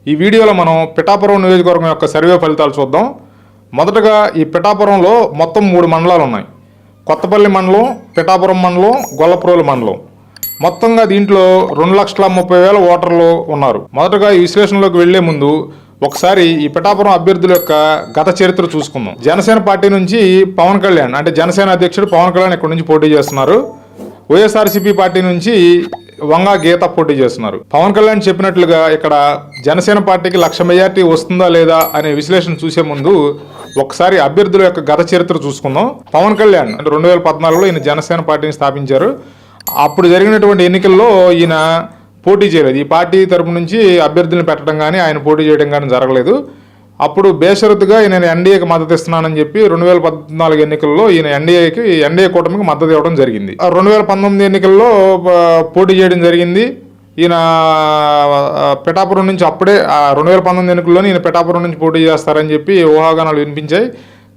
ఈ వీడియోలో మనం పిఠాపురం నియోజకవర్గం యొక్క సర్వే ఫలితాలు చూద్దాం. మొదటగా ఈ పిఠాపురంలో మొత్తం 3 మండలాలు ఉన్నాయి. కొత్తపల్లి మండలం, పిఠాపురం మండలం, గొల్లప్రోలు మండలం. మొత్తంగా దీంట్లో 2,30,000 ఓటర్లు ఉన్నారు. మొదటగా ఈ విశ్లేషణలోకి వెళ్లే ముందు ఒకసారి ఈ పిఠాపురం అభ్యర్థుల యొక్క గత చరిత్ర చూసుకుందాం. జనసేన పార్టీ నుంచి పవన్ కళ్యాణ్ అంటే జనసేన అధ్యక్షుడు పవన్ కళ్యాణ్ ఇక్కడ నుంచి పోటీ చేస్తున్నారు. వైఎస్ఆర్సీపీ పార్టీ నుంచి వంగా గీత పోటీ చేస్తున్నారు. పవన్ కళ్యాణ్ చెప్పినట్లుగా ఇక్కడ జనసేన పార్టీకి 1,00,000 మెజార్టీ వస్తుందా లేదా అనే విశ్లేషణ చూసే ముందు ఒకసారి అభ్యర్థుల యొక్క గత చరిత్ర చూసుకుందాం. పవన్ కళ్యాణ్ అంటే 2014లో ఈయన జనసేన పార్టీని స్థాపించారు. అప్పుడు జరిగినటువంటి ఎన్నికల్లో ఈయన పోటీ చేయలేదు. ఈ పార్టీ తరపు నుంచి అభ్యర్థులను పెట్టడం కానీ ఆయన పోటీ చేయడం కానీ జరగలేదు. అప్పుడు బేషరతుగా ఈయన ఎన్డీఏకి మద్దతు ఇస్తున్నానని చెప్పి 2014 ఎన్నికల్లో ఈయన ఎన్డీఏ కూటమికి మద్దతు ఇవ్వడం జరిగింది. 2019 ఎన్నికల్లో పోటీ చేయడం జరిగింది. ఈయన పిఠాపురం నుంచి అప్పుడే 2019 ఎన్నికల్లోనే ఈయన పిఠాపురం నుంచి పోటీ చేస్తారని చెప్పి ఊహాగానాలు వినిపించాయి.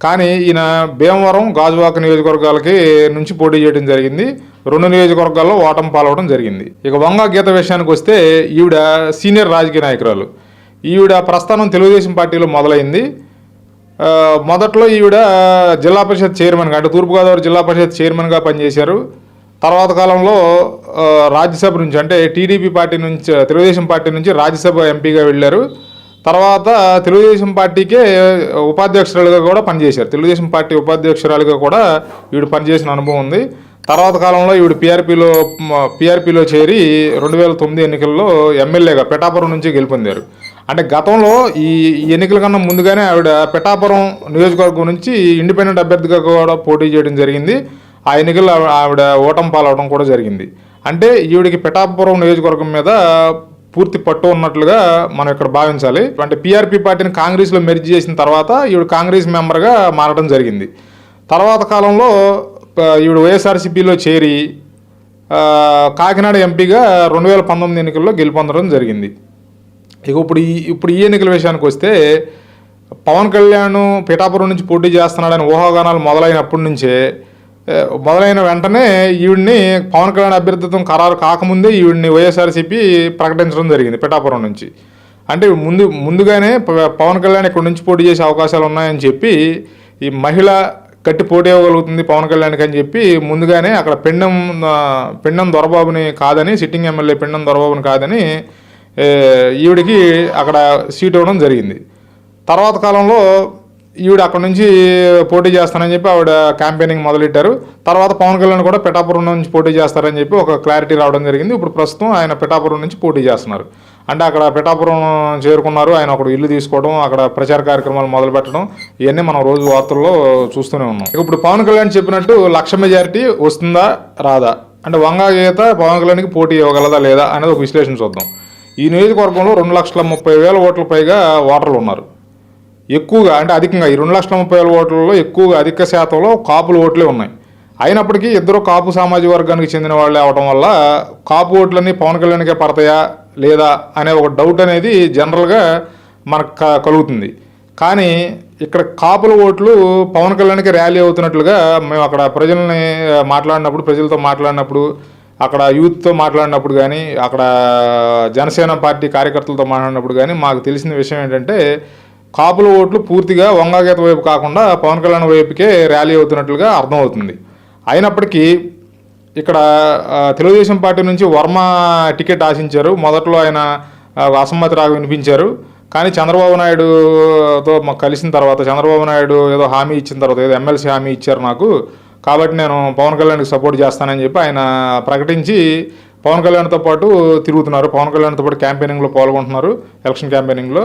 కానీ ఈయన భీమవరం, గాజువాక నియోజకవర్గాలకి నుంచి పోటీ చేయడం జరిగింది. 2 నియోజకవర్గాల్లో ఓటమి పాలవడం జరిగింది. ఇక వంగా గీత విషయానికి వస్తే ఈవిడ సీనియర్ రాజకీయ నాయకురాలు. ఈవిడ ప్రస్థానం తెలుగుదేశం పార్టీలో మొదలైంది. మొదట్లో ఈవిడ జిల్లా పరిషత్ చైర్మన్గా అంటే తూర్పుగోదావరి జిల్లా పరిషత్ చైర్మన్గా పనిచేశారు. తర్వాత కాలంలో రాజ్యసభ నుంచి అంటే టీడీపీ పార్టీ నుంచి తెలుగుదేశం పార్టీ నుంచి రాజ్యసభ ఎంపీగా వెళ్ళారు. తర్వాత తెలుగుదేశం పార్టీకే ఉపాధ్యక్షురాలుగా కూడా పనిచేశారు. తెలుగుదేశం పార్టీ ఉపాధ్యక్షురాలుగా కూడా ఈవిడ పనిచేసిన అనుభవం ఉంది. తర్వాత కాలంలో ఈవిడ పీఆర్పీలో చేరి 2009 ఎన్నికల్లో ఎమ్మెల్యేగా పిఠాపురం నుంచి గెలుపొందారు. అంటే గతంలో ఈ ఎన్నికల కన్నా ముందుగానే ఆవిడ పిఠాపురం నియోజకవర్గం నుంచి ఇండిపెండెంట్ అభ్యర్థిగా కూడా పోటీ చేయడం జరిగింది. ఆ ఎన్నికల్లో ఆవిడ ఓటమి పాలవడం కూడా జరిగింది. అంటే ఈవిడికి పిఠాపురం నియోజకవర్గం మీద పూర్తి పట్టు ఉన్నట్లుగా మనం ఇక్కడ భావించాలి. అంటే పీఆర్పీ పార్టీని కాంగ్రెస్లో మెర్జ్ చేసిన తర్వాత ఈవిడ కాంగ్రెస్ మెంబర్గా మారడం జరిగింది. తర్వాత కాలంలో ఈవిడ వైఎస్ఆర్సీపీలో చేరి కాకినాడ ఎంపీగా 2019 ఎన్నికల్లో గెలుపొందడం జరిగింది. ఇక ఇప్పుడు ఈ ఎన్నికల విషయానికి వస్తే పవన్ కళ్యాణ్ పిఠాపురం నుంచి పోటీ చేస్తున్నాడని ఊహాగానాలు మొదలైన వెంటనే ఈవిడిని పవన్ కళ్యాణ్ అభ్యర్థిత్వం ఖరారు కాకముందే ఈవిడిని వైఎస్ఆర్సీపీ ప్రకటించడం జరిగింది పిఠాపురం నుంచి. అంటే ముందుగానే పవన్ కళ్యాణ్ ఇక్కడ నుంచి పోటీ చేసే అవకాశాలు ఉన్నాయని చెప్పి ఈ మహిళ కట్టి పోటీ ఇవ్వగలుగుతుంది పవన్ కళ్యాణ్కి అని చెప్పి ముందుగానే అక్కడ పెండం దొరబాబుని కాదని, సిట్టింగ్ ఎమ్మెల్యే పెండం దొరబాబుని కాదని ఈవిడికి అక్కడ సీట్ ఇవ్వడం జరిగింది. తర్వాత కాలంలో ఈవిడ అక్కడ నుంచి పోటీ చేస్తానని చెప్పి ఆవిడ క్యాంపెయినింగ్ మొదలెట్టారు. తర్వాత పవన్ కళ్యాణ్ కూడా పిఠాపురం నుంచి పోటీ చేస్తారని చెప్పి ఒక క్లారిటీ రావడం జరిగింది. ఇప్పుడు ప్రస్తుతం ఆయన పిఠాపురం నుంచి పోటీ చేస్తున్నారు. అంటే అక్కడ పిఠాపురం చేరుకున్నారు. ఆయన అక్కడ ఇల్లు తీసుకోవడం, అక్కడ ప్రచార కార్యక్రమాలు మొదలు పెట్టడం, ఇవన్నీ మనం రోజు వార్తల్లో చూస్తూనే ఉన్నాం. ఇప్పుడు పవన్ కళ్యాణ్ చెప్పినట్టు 1,00,000 మెజారిటీ వస్తుందా రాదా, అంటే వంగా గీత పవన్ కళ్యాణ్కి పోటీ ఇవ్వగలదా లేదా అనేది ఒక విశ్లేషణ చూద్దాం. ఈ నియోజకవర్గంలో 2,30,000 ఓట్ల పైగా ఓటర్లు ఉన్నారు. ఎక్కువగా అంటే అధికంగా ఈ 2,30,000 ఓట్లలో ఎక్కువగా అధిక శాతంలో కాపుల ఓట్లే ఉన్నాయి. అయినప్పటికీ ఇద్దరు కాపు సామాజిక వర్గానికి చెందిన వాళ్ళే అవడం వల్ల కాపు ఓట్లన్నీ పవన్ కళ్యాణ్కే పడతాయా లేదా అనే ఒక డౌట్ అనేది జనరల్గా మనకు కలుగుతుంది. కానీ ఇక్కడ కాపుల ఓట్లు పవన్ కళ్యాణ్కి ర్యాలీ అవుతున్నట్లుగా మేము అక్కడ ప్రజలతో మాట్లాడినప్పుడు అక్కడ యూత్తో మాట్లాడినప్పుడు కానీ అక్కడ జనసేన పార్టీ కార్యకర్తలతో మాట్లాడినప్పుడు కానీ మాకు తెలిసిన విషయం ఏంటంటే కాపుల ఓట్లు పూర్తిగా వంగాగీత వైపు కాకుండా పవన్ కళ్యాణ్ వైపుకే ర్యాలీ అవుతున్నట్లుగా అర్థమవుతుంది. అయినప్పటికీ ఇక్కడ తెలుగుదేశం పార్టీ నుంచి వర్మ టికెట్ ఆశించారు. మొదట్లో ఆయన అసమ్మతి రాగా వినిపించారు. కానీ చంద్రబాబు నాయుడుతో కలిసిన తర్వాత చంద్రబాబు నాయుడు ఏదో హామీ ఇచ్చిన తర్వాత ఏదో ఎమ్మెల్సీ హామీ ఇచ్చారు నాకు, కాబట్టి నేను పవన్ కళ్యాణ్కి సపోర్ట్ చేస్తానని చెప్పి ఆయన ప్రకటించి పవన్ కళ్యాణ్తో పాటు తిరుగుతున్నారు. పవన్ కళ్యాణ్తో పాటు క్యాంపెయినింగ్లో పాల్గొంటున్నారు. ఎలక్షన్ క్యాంపెయినింగ్లో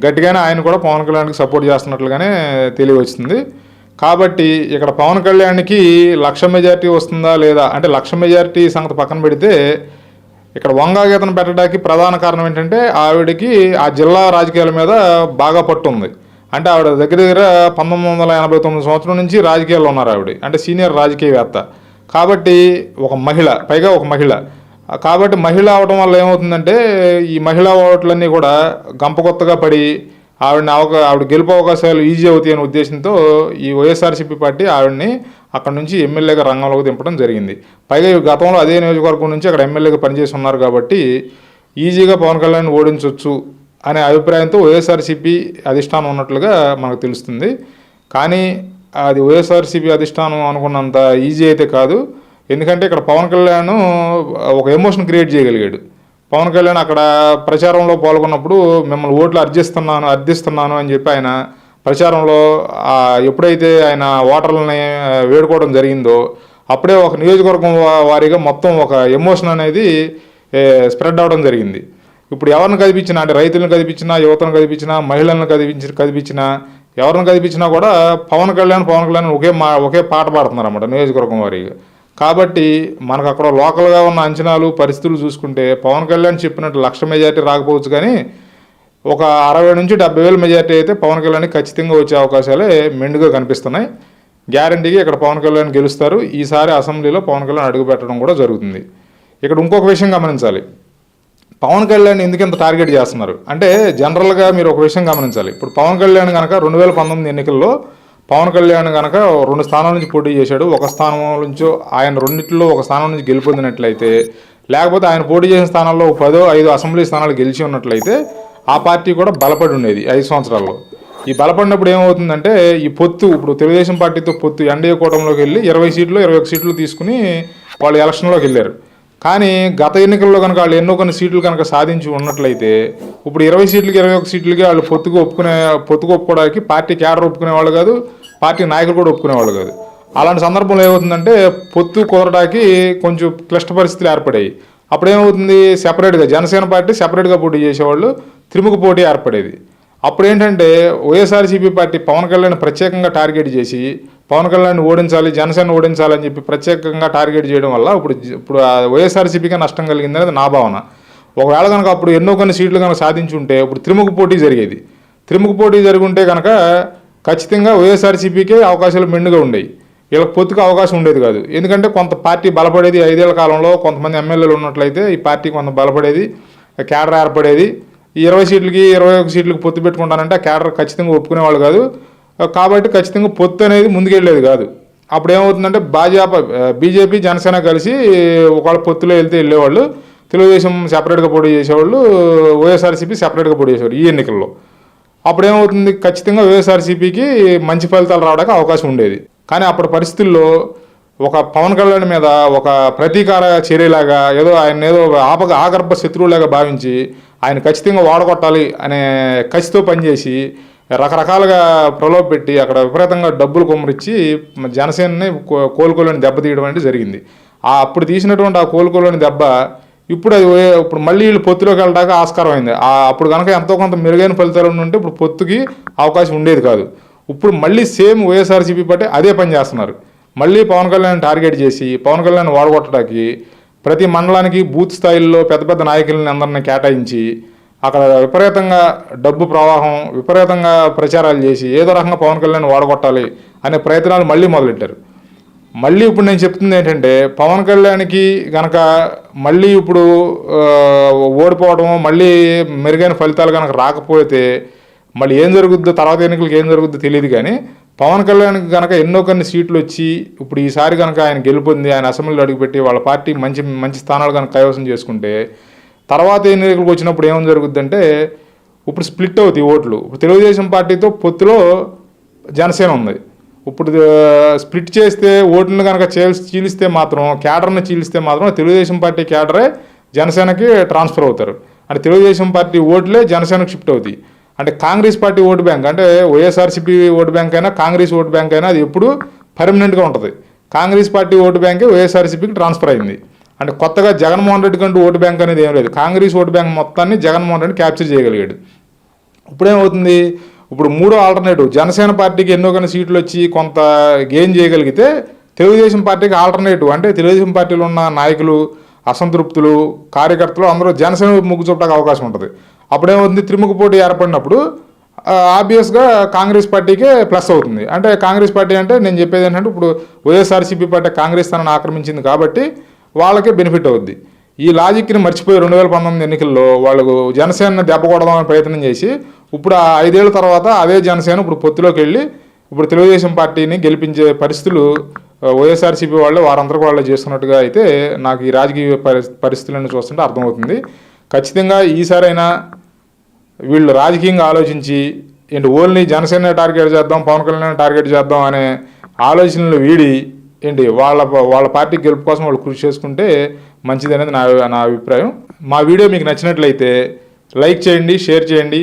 గట్టిగానే ఆయన కూడా పవన్ కళ్యాణ్కి సపోర్ట్ చేస్తున్నట్లుగానే తెలియవచ్చింది. కాబట్టి ఇక్కడ పవన్ కళ్యాణ్కి 1,00,000 మెజారిటీ వస్తుందా లేదా అంటే 1,00,000 మెజారిటీ సంగతి పక్కన పెడితే ఇక్కడ వంగా గీతను పెట్టడానికి ప్రధాన కారణం ఏంటంటే ఆవిడకి ఆ జిల్లా రాజకీయాల మీద బాగా పట్టు ఉంది. అంటే ఆవిడ దగ్గర 1989 సంవత్సరం నుంచి రాజకీయాల్లో ఉన్నారు ఆవిడ. అంటే సీనియర్ రాజకీయవేత్త కాబట్టి పైగా ఒక మహిళ కాబట్టి మహిళ అవడం వల్ల ఏమవుతుందంటే ఈ మహిళా ఓట్లన్నీ కూడా గంపకొత్తగా పడి ఆవిడ గెలుపు అవకాశాలు ఈజీ అవుతాయి అనే ఉద్దేశంతో ఈ వైఎస్ఆర్సీపీ పార్టీ ఆవిడని అక్కడ నుంచి ఎమ్మెల్యేగా రంగంలోకి దింపడం జరిగింది. పైగా గతంలో అదే నియోజకవర్గం నుంచి అక్కడ ఎమ్మెల్యేగా పనిచేసి ఉన్నారు కాబట్టి ఈజీగా పవన్ కళ్యాణ్ ఓడించవచ్చు అనే అభిప్రాయంతో వైఎస్ఆర్సీపీ అధిష్టానం ఉన్నట్లుగా మనకు తెలుస్తుంది. కానీ అది వైఎస్ఆర్సీపీ అధిష్టానం అనుకున్నంత ఈజీ అయితే కాదు. ఎందుకంటే ఇక్కడ పవన్ కళ్యాణ్ ఒక ఎమోషన్ క్రియేట్ చేయగలిగాడు. పవన్ కళ్యాణ్ అక్కడ ప్రచారంలో పాల్గొన్నప్పుడు మిమ్మల్ని ఓట్లు అర్థిస్తున్నాను అని చెప్పి ఆయన ప్రచారంలో ఎప్పుడైతే ఆయన ఓటర్లని వేడుకోవడం జరిగిందో అప్పుడే ఒక నియోజకవర్గం వారీగా మొత్తం ఒక ఎమోషన్ అనేది స్ప్రెడ్ అవ్వడం జరిగింది. ఇప్పుడు ఎవరిని కదిపించినా, అంటే రైతులను కదిపించినా, యువతను కదిపించినా, మహిళలను కదిపించినా, ఎవరిని కదిపించినా కూడా పవన్ కళ్యాణ్ ఒకే పాట పాడుతున్నారు అన్నమాట నియోజకవర్గం వారీగా. కాబట్టి మనకు అక్కడ లోకల్గా ఉన్న అంచనాలు పరిస్థితులు చూసుకుంటే పవన్ కళ్యాణ్ చెప్పినట్టు 1,00,000 మెజార్టీ రాకపోవచ్చు, కానీ ఒక 60 నుంచి 70,000 మెజార్టీ అయితే పవన్ కళ్యాణ్ ఖచ్చితంగా వచ్చే అవకాశాలే మెండుగా కనిపిస్తున్నాయి. గ్యారంటీగా ఇక్కడ పవన్ కళ్యాణ్ గెలుస్తారు. ఈసారి అసెంబ్లీలో పవన్ కళ్యాణ్ అడుగు పెట్టడం కూడా జరుగుతుంది. ఇక్కడ ఇంకొక విషయం గమనించాలి. పవన్ కళ్యాణ్ ఎందుకు ఇంత టార్గెట్ చేస్తున్నారు అంటే జనరల్గా మీరు ఒక విషయం గమనించాలి. ఇప్పుడు పవన్ కళ్యాణ్ కనుక 2019 ఎన్నికల్లో పవన్ కళ్యాణ్ కనుక 2 స్థానాల నుంచి పోటీ చేశాడు, ఒక స్థానం నుంచి ఆయన రెండింటిలో ఒక స్థానం నుంచి గెలుపొందినట్లయితే, లేకపోతే ఆయన పోటీ చేసిన స్థానాల్లో 5 అసెంబ్లీ స్థానాలు గెలిచి ఉన్నట్లయితే ఆ పార్టీ కూడా బలపడి ఉండేది 5 సంవత్సరాల్లో. ఈ బలపడినప్పుడు ఏమవుతుందంటే ఈ పొత్తు, ఇప్పుడు తెలుగుదేశం పార్టీతో పొత్తు ఎన్డీఏ కూటమిలోకి వెళ్ళి 20 సీట్లు 21 సీట్లు తీసుకుని వాళ్ళు ఎలక్షన్లోకి వెళ్ళారు. కానీ గత ఎన్నికల్లో కనుక వాళ్ళు ఎన్నో కొన్ని సీట్లు కనుక సాధించి ఉన్నట్లయితే ఇప్పుడు 20 సీట్లకి 21 సీట్లకి వాళ్ళు పొత్తుకు ఒప్పుకోవడానికి పార్టీ క్యాడర్ ఒప్పుకునేవాళ్ళు కాదు, పార్టీ నాయకులు కూడా ఒప్పుకునేవాళ్ళు కాదు. అలాంటి సందర్భంలో ఏమవుతుందంటే పొత్తు కుదరడానికి కొంచెం క్లిష్ట పరిస్థితులు ఏర్పడాయి. అప్పుడు ఏమవుతుంది, సెపరేట్గా జనసేన పార్టీ సెపరేట్గా పోటీ చేసేవాళ్ళు, త్రిముఖ పోటీ ఏర్పడేది. అప్పుడు ఏంటంటే వైఎస్ఆర్సీపీ పార్టీ పవన్ కళ్యాణ్ ప్రత్యేకంగా టార్గెట్ చేసి పవన్ కళ్యాణ్ ఓడించాలి, జనసేన ఓడించాలని చెప్పి ప్రత్యేకంగా టార్గెట్ చేయడం వల్ల ఇప్పుడు వైఎస్ఆర్సీపీగా నష్టం కలిగింది అనేది నా భావన. ఒకవేళ కనుక అప్పుడు ఎన్నో కొన్ని సీట్లు కనుక సాధించుంటే ఇప్పుడు త్రిముఖ పోటీ జరిగేది. త్రిముఖ పోటీ జరుగుంటే కనుక ఖచ్చితంగా వైఎస్ఆర్సీపీకే అవకాశాలు మెండుగా ఉండేవి, వీళ్ళకి పొత్తుకు అవకాశం ఉండేది కాదు. ఎందుకంటే కొంత పార్టీ బలపడేది. 5 ఏళ్ల కాలంలో కొంతమంది ఎమ్మెల్యేలు ఉన్నట్లయితే ఈ పార్టీ కొంత బలపడేది, క్యాడర్ ఏర్పడేది. ఈ 20 సీట్లకి 21 సీట్లకి పొత్తు పెట్టుకుంటానంటే ఆ క్యాడర్ ఖచ్చితంగా ఒప్పుకునేవాళ్ళు కాదు. కాబట్టి ఖచ్చితంగా పొత్తు అనేది ముందుకెళ్ళేది కాదు. అప్పుడు ఏమవుతుందంటే బీజేపీ జనసేన కలిసి ఒకవేళ పొత్తులో వెళ్ళేవాళ్ళు, తెలుగుదేశం సెపరేట్గా పోటీ చేసేవాళ్ళు, వైఎస్ఆర్సీపీ సెపరేట్గా పోటీ చేసేవాళ్ళు ఈ ఎన్నికల్లో. అప్పుడు ఏమవుతుంది, ఖచ్చితంగా వైఎస్ఆర్సీపీకి మంచి ఫలితాలు రావడానికి అవకాశం ఉండేది. కానీ అప్పటి పరిస్థితుల్లో ఒక పవన్ కళ్యాణ్ మీద ఒక ప్రతీకార చర్యలాగా ఆయన ఆగర్భ శత్రువులాగా భావించి ఆయన ఖచ్చితంగా వాడగొట్టాలి అనే కసితో పనిచేసి రకరకాలుగా ప్రలోభ పెట్టి అక్కడ విపరీతంగా డబ్బులు కుమ్మరించి జనసేనని కోలుకోలేని దెబ్బ తీయడం అనేది జరిగింది. అప్పుడు తీసినటువంటి ఆ కోలుకోలేని దెబ్బ ఇప్పుడు మళ్ళీ వీళ్ళు పొత్తులోకి వెళ్ళడానికి ఆస్కారం అయింది. అప్పుడు కనుక ఎంతో కొంత మెరుగైన ఫలితాలు ఉంటే ఇప్పుడు పొత్తుకి అవకాశం ఉండేది కాదు. ఇప్పుడు మళ్ళీ సేమ్ వైఎస్ఆర్సీపీ పార్టీ అదే పని చేస్తున్నారు. మళ్ళీ పవన్ కళ్యాణ్ టార్గెట్ చేసి పవన్ కళ్యాణ్ వాడగొట్టడానికి ప్రతి మండలానికి బూత్ స్థాయిల్లో పెద్ద పెద్ద నాయకులని అందరినీ కేటాయించి అక్కడ విపరీతంగా డబ్బు ప్రవాహం, విపరీతంగా ప్రచారాలు చేసి ఏదో రకంగా పవన్ కళ్యాణ్ వాడగొట్టాలి అనే ప్రయత్నాలు మళ్ళీ మొదలెట్టారు. మళ్ళీ ఇప్పుడు నేను చెప్తుంది ఏంటంటే పవన్ కళ్యాణ్కి కనుక మళ్ళీ ఇప్పుడు ఓడిపోవడము, మళ్ళీ మెరుగైన ఫలితాలు కనుక రాకపోతే మళ్ళీ ఏం జరుగుద్దో, తర్వాత ఎన్నికలకు ఏం జరుగుద్దో తెలియదు. కానీ పవన్ కళ్యాణ్కి కనుక ఎన్నో కొన్ని సీట్లు వచ్చి ఇప్పుడు ఈసారి కనుక ఆయన గెలుపొంది ఆయన అసెంబ్లీలో అడుగుపెట్టి వాళ్ళ పార్టీ మంచి మంచి స్థానాలు కనుక కైవసం చేసుకుంటే తర్వాత ఎన్నికలకు వచ్చినప్పుడు ఏం జరుగుద్దంటే ఇప్పుడు స్ప్లిట్ అవుతాయి ఓట్లు. ఇప్పుడు తెలుగుదేశం పార్టీతో పొత్తులో జనసేన ఉంది. ఇప్పుడు స్ప్లిట్ చేస్తే ఓట్లను కనుక చీలిస్తే మాత్రం, క్యాడర్ని చీలిస్తే మాత్రం తెలుగుదేశం పార్టీ క్యాడరే జనసేనకి ట్రాన్స్ఫర్ అవుతారు. అంటే తెలుగుదేశం పార్టీ ఓట్లే జనసేనకు షిఫ్ట్ అవుతాయి. అంటే కాంగ్రెస్ పార్టీ ఓటు బ్యాంక్, అంటే వైఎస్ఆర్సీపీ ఓటు బ్యాంక్ అయినా కాంగ్రెస్ ఓటు బ్యాంక్ అయినా అది ఎప్పుడు పర్మనెంట్గా ఉంటుంది. కాంగ్రెస్ పార్టీ ఓటు బ్యాంకే వైఎస్ఆర్సీపీకి ట్రాన్స్ఫర్ అయింది. అంటే కొత్తగా జగన్మోహన్ రెడ్డి కంటూ ఓటు బ్యాంక్ అనేది ఏం లేదు. కాంగ్రెస్ ఓటు బ్యాంక్ మొత్తాన్ని జగన్మోహన్ రెడ్డి క్యాప్చర్ చేయగలిగాడు. ఇప్పుడేమవుతుంది, ఇప్పుడు మూడో ఆల్టర్నేటివ్ జనసేన పార్టీకి ఎన్నో కొన్ని సీట్లు వచ్చి కొంత గెయిన్ చేయగలిగితే తెలుగుదేశం పార్టీకి ఆల్టర్నేటివ్, అంటే తెలుగుదేశం పార్టీలో ఉన్న నాయకులు, అసంతృప్తులు, కార్యకర్తలు అందరూ జనసేన మొగ్గు చూపడానికి అవకాశం ఉంటుంది. అప్పుడేమవుతుంది, త్రిముఖ పోటీ ఏర్పడినప్పుడు ఆబ్వియస్గా కాంగ్రెస్ పార్టీకే ప్లస్ అవుతుంది. అంటే కాంగ్రెస్ పార్టీ అంటే నేను చెప్పేది ఏంటంటే ఇప్పుడు వైఎస్ఆర్సీపీ పార్టీ కాంగ్రెస్ స్థానాన్ని ఆక్రమించింది కాబట్టి వాళ్ళకే బెనిఫిట్ అవుద్ది. ఈ లాజిక్ని మర్చిపోయి 2019 ఎన్నికల్లో వాళ్ళు జనసేనని దెబ్బ కొడదామని ప్రయత్నం చేసి ఇప్పుడు 5 ఏళ్ల తర్వాత అదే జనసేన ఇప్పుడు పొత్తులోకి వెళ్ళి ఇప్పుడు తెలుగుదేశం పార్టీని గెలిపించే పరిస్థితులు వైఎస్ఆర్సీపీ వాళ్ళు వారందరికీ వాళ్ళు చేస్తున్నట్టుగా అయితే నాకు ఈ రాజకీయ పరిస్థితులను చూస్తుంటే అర్థమవుతుంది. ఖచ్చితంగా ఈసారైనా వీళ్ళు రాజకీయంగా ఆలోచించి ఏంటి ఓన్లీ జనసేన టార్గెట్ చేద్దాం, పవన్ కళ్యాణ్ టార్గెట్ చేద్దాం అనే ఆలోచనలు వీడి ఏంటి వాళ్ళ పార్టీ గెలుపు కోసం వాళ్ళు కృషి చేసుకుంటే మంచిది అనేది నా అభిప్రాయం. మా వీడియో మీకు నచ్చినట్లయితే లైక్ చేయండి, షేర్ చేయండి.